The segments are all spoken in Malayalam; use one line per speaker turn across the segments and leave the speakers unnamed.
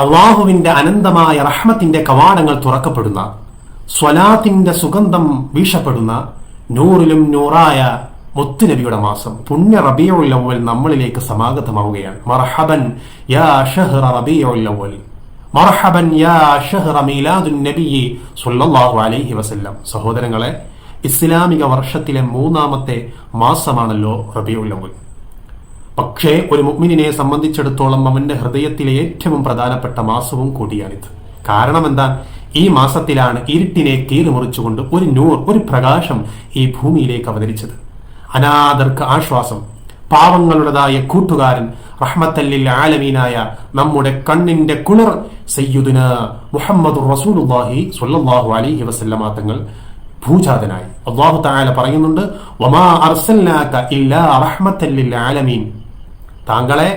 അള്ളാഹുവിന്റെ അനന്തമായ റഹ്മത്തിന്റെ കവാടങ്ങൾ തുറക്കപ്പെടുന്ന, സ്വലാത്തിന്റെ സുഗന്ധം വീശപ്പെടുന്ന, നൂറിലും നൂറായ മുത്തുനബിയുടെ മാസം പുണ്യ റബീഉൽ അവ്വൽ നമ്മളിലേക്ക് സമാഗതമാവുകയാണ്. മർഹബൻ യാ ഷഹ്റ റബീഉൽ അവ്വൽ, മർഹബൻ യാ ഷഹ്റ മീലാദുൻ നബി സ്വല്ലല്ലാഹു അലൈഹി വസല്ലം. സഹോദരങ്ങളെ, ഇസ്ലാമിക വർഷത്തിലെ 3-ാമത്തെ മാസമാണല്ലോ റബീഉൽ അവ്വൽ. പക്ഷേ ഒരു മുഅ്മിനിനെ സംബന്ധിച്ചിടത്തോളം അവന്റെ ഹൃദയത്തിലെ ഏറ്റവും പ്രധാനപ്പെട്ട മാസവും കൂടിയാണിത്. കാരണം എന്താ? ഈ മാസത്തിലാണ് ഇരുട്ടിനെ കീറിമുറിച്ചുകൊണ്ട് ഒരു നൂർ, ഒരു പ്രകാശം ഈ ഭൂമിയിലേക്ക് അവതരിച്ചത്. അനാഥർക്ക് ആശ്വാസം, പാവങ്ങളുടേതായ കൂട്ടുകാരൻ, റഹ്മത്തല്ലിൽ ആലമീനായ നമ്മുടെ കണ്ണിന്റെ കുളിർ സയ്യിദുനാ മുഹമ്മദുർ റസൂലുള്ളാഹി സ്വല്ലല്ലാഹു അലൈഹി വസല്ലമ തങ്ങൾ ഭൂജാതനായി. അല്ലാഹു തആല പറയുന്നുണ്ട്, വമാ അർസൽനാക ഇല്ലാ റഹ്മത്തല്ലിൽ ആലമീൻ. താങ്കളെ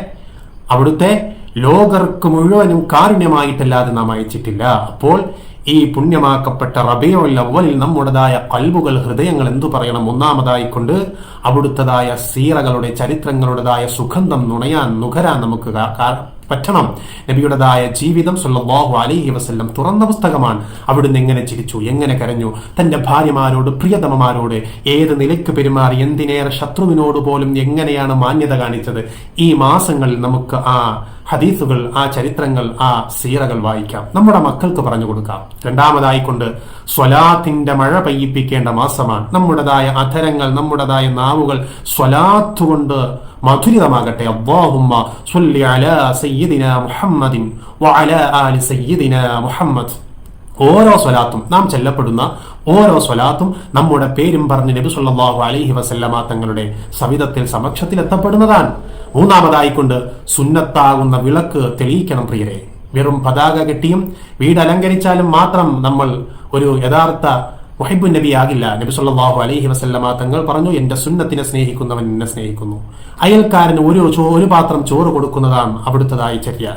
അവിടുത്തെ ലോകർക്ക് മുഴുവനും കാരുണ്യമായിട്ടല്ലാതെ നാം അയച്ചിട്ടില്ല. അപ്പോൾ ഈ പുണ്യമാക്കപ്പെട്ട റബീഉൽ അവ്വലിൽ നമ്മുടേതായ ഖൽബുകൾ, ഹൃദയങ്ങൾ എന്തു പറയണം? ഒന്നാമതായിക്കൊണ്ട് അവിടുത്തതായ സീറകളുടെ, ചരിത്രങ്ങളുടേതായ സുഗന്ധം നുകരാൻ നമുക്ക് പറ്റണം. നബിയുടേതായ ജീവിതം സ്വല്ലല്ലാഹു അലൈഹി വസല്ലം തുറന്ന പുസ്തകമാണ്. അവിടുന്ന് എങ്ങനെ ചിരിച്ചു, എങ്ങനെ കരഞ്ഞു, തന്റെ ഭാര്യമാരോട്, പ്രിയതമമാരോട് ഏത് നിലയ്ക്ക് പെരുമാറി, എന്തിനേറെ ശത്രുവിനോട് പോലും എങ്ങനെയാണ് മാന്യത കാണിച്ചത്. ഈ മാസങ്ങളിൽ നമുക്ക് ആ ഹദീസുകൾ, ആ ചരിത്രങ്ങൾ, ആ സീറകൾ വായിക്കാം, നമ്മുടെ മക്കൾക്ക് പറഞ്ഞു കൊടുക്കാം. രണ്ടാമതായിക്കൊണ്ട് സ്വലാത്തിന്റെ മഴ പെയ്യിപ്പിക്കേണ്ട മാസമാണ്. നമ്മുടേതായ അധരങ്ങൾ, നമ്മുടേതായ നാവുകൾ സ്വലാത്തുകൊണ്ട് മധുരിതമാകട്ടെ. അല്ലാഹുമ്മ സ്വല്ലി അലാ സയ്യിദിനാ മുഹമ്മദിൻ വഅലാ ആലി സയ്യിദിനാ മുഹമ്മദ്. ഓരോ സ്വലാത്തും, നാം ചെല്ലപ്പെടുന്ന ഓരോ സ്വലാത്തും നമ്മുടെ പേരും പറഞ്ഞ് നബി സല്ലല്ലാഹു അലൈഹി വസല്ലമ തങ്ങളുടെ സവിധത്തിൽ സമക്ഷത്തിൽ എത്തപ്പെടുന്നതാണ്. മൂന്നാമതായിക്കൊണ്ട് സുന്നത്താകുന്ന വിളക്ക് തെളിയിക്കണം പ്രിയരെ. വെറും പതാക കെട്ടിയും വീട് അലങ്കരിച്ചാലും മാത്രം നമ്മൾ ഒരു യഥാർത്ഥ മുഹിബ്ബുൻ നബി ആകില്ല. നബി സല്ലല്ലാഹു അലൈഹി വസല്ലമ തങ്ങൾ പറഞ്ഞു, എന്റെ സുന്നത്തിനെ സ്നേഹിക്കുന്നവൻ എന്നെ സ്നേഹിക്കുന്നു. അയൽക്കാരന് ഒരു പാത്രം ചോറ് കൊടുക്കുന്നതാണ് അവിടുത്തതായ ചര്യ.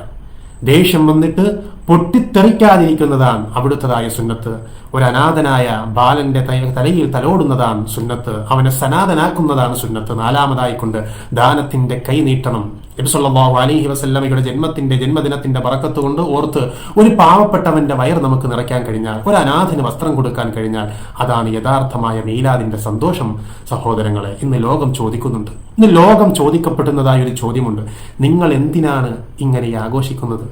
ദേഷ്യം വന്നിട്ട് പൊട്ടിത്തെറിക്കാതിരിക്കുന്നതാണ് അവിടുത്തതായ സുന്നത്ത്. ഒരു അനാഥനായ ബാലന്റെ തലയിൽ തലോടുന്നതാണ് സുന്നത്ത്. അവനെ സനാഥനാക്കുന്നതാണ് സുന്നത്ത്. നാലാമതായിക്കൊണ്ട് ദാനത്തിന്റെ കൈ നീട്ടണം. നബി സല്ലല്ലാഹു അലൈഹി വസല്ലമയുടെ ജന്മദിനത്തിന്റെ ബറക്കത്ത് കൊണ്ട് ഓർത്ത് ഒരു പാവപ്പെട്ടവന്റെ വയർ നമുക്ക് നിറയ്ക്കാൻ കഴിഞ്ഞാൽ, ഒരു അനാഥന് വസ്ത്രം കൊടുക്കാൻ കഴിഞ്ഞാൽ, അതാണ് യഥാർത്ഥമായ മീലാദിന്റെ സന്തോഷം. സഹോദരങ്ങളെ, ഇന്ന് ലോകം ചോദിക്കുന്നുണ്ട്, ഇന്ന് ലോകം ചോദിക്കപ്പെടുന്നതായ ഒരു ചോദ്യമുണ്ട്. നിങ്ങൾ എന്തിനാണ് ഇങ്ങനെ ആഘോഷിക്കുന്നത്?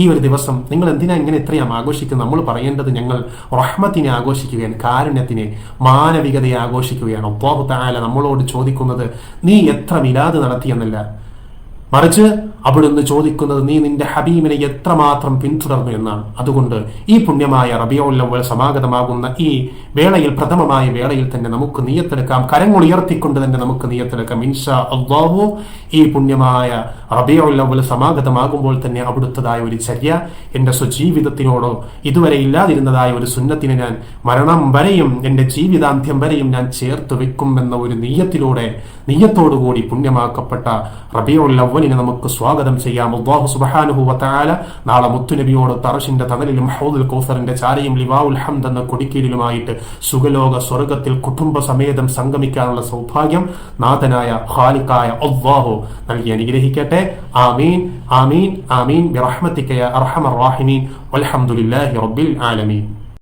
ഈ ഒരു ദിവസം നിങ്ങൾ എന്തിനാ ഇങ്ങനെ ഇത്രയും ആഘോഷിക്കുന്നത്? നമ്മൾ പറയേണ്ടത്, ഞങ്ങൾ റഹ്മത്തിനെ ആഘോഷിക്കുകയാണ്, കാരുണ്യത്തിനെ, മാനവികതയെ ആഘോഷിക്കുകയാണ്. അല്ലാഹു തആല നമ്മളോട് ചോദിക്കുന്നത് നീ എത്ര മിലാദ് നടത്തിയെന്നല്ല, മറിച്ച് അവിടുന്ന് ചോദിക്കുന്നത് നീ നിന്റെ ഹബീബിനെ എത്രമാത്രം പിന്തുടർന്നു എന്നാണ്. അതുകൊണ്ട് ഈ പുണ്യമായ റബീഉൽ അവ്വൽ സമാഗതമാകുന്ന ഈ വേളയിൽ, പ്രഥമമായ വേളയിൽ തന്നെ നമുക്ക് നിയ്യത്തെടുക്കാം. കരങ്ങൾ ഉയർത്തിക്കൊണ്ട് തന്നെ നമുക്ക് നിയ്യത്തെടുക്കാം. ഇൻഷാ അല്ലാഹു ഈ പുണ്യമായ റബീഉൽ അവ്വൽ സമാഗതമാകുമ്പോൾ തന്നെ അവിടുത്തതായ ഒരു ചര്യ എന്റെ സ്വജീവിതത്തിനോടോ ഇതുവരെ ഇല്ലാതിരുന്നതായ ഒരു സുന്നത്തിനെ ഞാൻ മരണം വരെയും എന്റെ ജീവിതാന്ത്യം വരെയും ഞാൻ ചേർത്ത് വെക്കും എന്ന ഒരു നിയ്യത്തോടുകൂടി പുണ്യമാക്കപ്പെട്ട റബീഉൽ അവ്വലിനെ നമുക്ക് സ്വാഗതം ചെയ്യാം. അല്ലാഹു സുബ്ഹാനഹു വ തആല നാളെ മുത്തുനബിയോട് തർശിന്റെ തണലിലും ഹൗദുൽ കൗസറിന്റെ ചാരയും ലിവാഉൽ ഹംദ് എന്ന കൊടിക്കീഴിലുമായിട്ട് സുഖലോക സ്വർഗത്തിൽ കുടുംബസമേതം സംഗമിക്കാനുള്ള സൗഭാഗ്യം നാഥനായ ഖാലിഖായ അല്ലാഹു നൽകി അനുഗ്രഹിക്കട്ടെ. ആമീൻ ആമീൻ ആമീൻ ബിറഹ്മതിക യാ അർഹമർ റഹീമീൻ വൽഹംദുലില്ലാഹി റബ്ബിൽ ആലമീൻ.